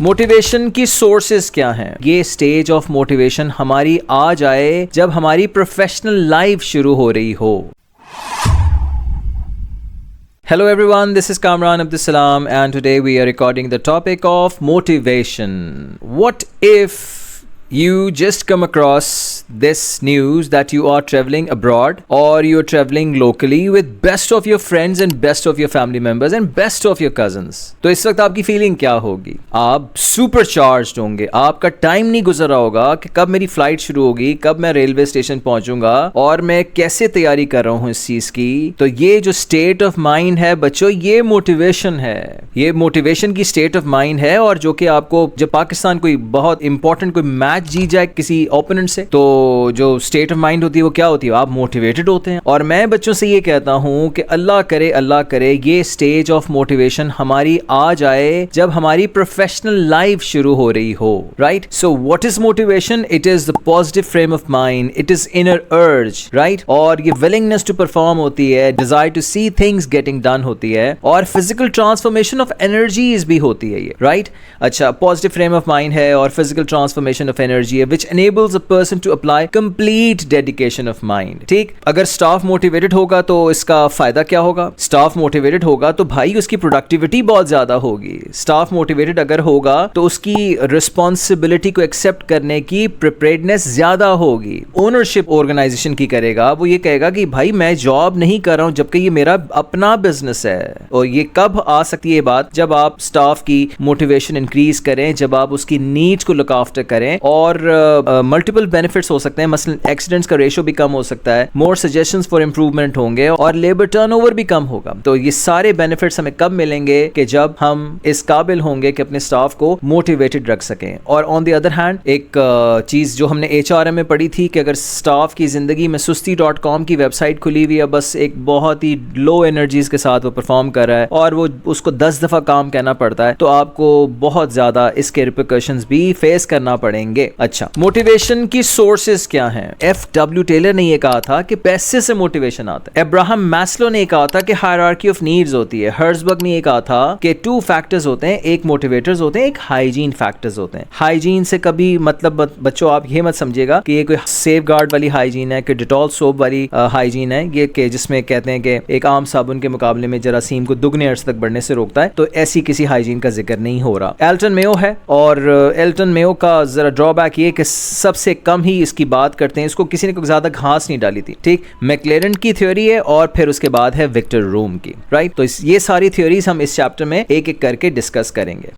Motivation की sources क्या हैं? ये स्टेज ऑफ मोटिवेशन हमारी आ जाए जब हमारी प्रोफेशनल लाइफ शुरू हो रही हो. Hello everyone, this is Kamran Abdus Salam and today we are recording the topic of motivation. What if you just come across this news that you are traveling abroad or you're traveling locally with best of your friends and best of your family members and best of your cousins. तो इस वक्त आपकी feeling क्या होगी? आप super charged होंगे. आपका time नहीं गुजर रहा होगा कि कब मेरी फ्लाइट शुरू होगी, कब मैं रेलवे स्टेशन पहुंचूंगा और मैं कैसे तैयारी कर रहा हूं इस चीज की. तो ये जो स्टेट ऑफ माइंड है बच्चों, ये मोटिवेशन है. ये मोटिवेशन की स्टेट ऑफ माइंड है. और जो कि आपको जब पाकिस्तान कोई बहुत इंपॉर्टेंट कोई मैच जीत जाए किसी ओपोनेंट से, तो जो स्टेट ऑफ माइंड होती है वो क्या होती है? आप मोटिवेटेड होते हैं. और मैं बच्चों से ये कहता हूं कि अल्लाह करे ये स्टेज ऑफ मोटिवेशन हमारी आ जाए जब हमारी प्रोफेशनल लाइफ शुरू हो रही हो. Right? So what is motivation? It is the positive frame of mind, it is inner urge. Right? और ये विलिंगनेस टू परफॉर्म होती है, desire to see things getting done होती है, और फिजिकल ट्रांसफॉर्मेशन ऑफ एनर्जीज भी होती है ये. राइट? अच्छा, पॉजिटिव फ्रेम ऑफ माइंड है और फिजिकल ट्रांसफॉर्मेशन ऑफ एनर्जी है, which enables a person to apply complete dedication of mind. ठीक? अगर स्टाफ मोटिवेटेड होगा तो इसका फायदा क्या होगा? स्टाफ मोटिवेटेड होगा तो भाई उसकी प्रोडक्टिविटी बहुत ज्यादा होगी. स्टाफ मोटिवेटेड अगर होगा तो उसकी रिस्पॉन्सिबिलिटी को एक्सेप्ट करने की प्रिपेयर्डनेस ज्यादा होगी. ओनरशिप ऑर्गेनाइजेशन की करेगा. वो ये कहेगा कि भाई मैं जॉब नहीं कर रहा हूं जबकि ये मेरा अपना बिजनेस है. और ये कब आ सकती है बात? जब आप स्टाफ की मोटिवेशन इंक्रीज करें, जब आप उसकी नीड्स को लुक आफ्टर करें. और मल्टीपल बेनिफिट्स हो सकते हैं. मसलन एक्सीडेंट्स का रेशो भी कम हो सकता है, मोर सजेशंस फॉर इंप्रूवमेंट होंगे और लेबर टर्नओवर भी कम होगा. तो ये सारे बेनिफिट्स हमें कब मिलेंगे? कि जब हम इस काबिल होंगे कि अपने स्टाफ को मोटिवेटेड रख सकें. और ऑन द अदर हैंड एक चीज जो हमने HRM में पढ़ी थी कि अगर स्टाफ की जिंदगी में सुस्ती.com की वेबसाइट खुली हुई है, बस एक बहुत ही लो एनर्जीज के साथ वो परफॉर्म कर रहा है और वो उसको 10 दफा काम कहना पड़ता है, तो आपको बहुत ज्यादा इसके रिपरकशंस भी फेस करना पड़ेंगे. अच्छा, मोटिवेशन की सोर्सेज क्या हैं? FW टेलर ने ये कहा था कि पैसे से मोटिवेशन आता है. अब्राहम मैस्लो ने कहा था कि हायरार्की ऑफ नीड्स होती है. हर्जबर्ग ने ये कहा था कि 2 फैक्टर्स होते हैं, एक मोटिवेटर्स होते हैं, एक हाइजीन फैक्टर्स होते हैं. हाइजीन से कभी मतलब बच्चों आप ये मत समझिएगा कि ये कोई सेफ गार्ड वाली हाइजीन है, कि डिटॉल सोप वाली हाइजीन है ये, कि जिसमें कहते हैं कि एक आम साबुन के मुकाबले में जरासीम को दुगने अर्स तक बढ़ने से रोकता है. तो ऐसी किसी हाइजीन का जिक्र नहीं हो रहा. एल्टन मेयो है और एल्टन मेयो का जरा ड्रॉबैक ये कि सबसे कम ही इसकी बात करते हैं. इसको किसी ने कोई ज्यादा घास नहीं डाली थी. ठीक? मैक्लेरन की थ्योरी है और फिर उसके बाद है विक्टर रूम की. राइट? तो ये सारी थ्योरीज हम इस चैप्टर में एक एक करके डिस्कस करेंगे.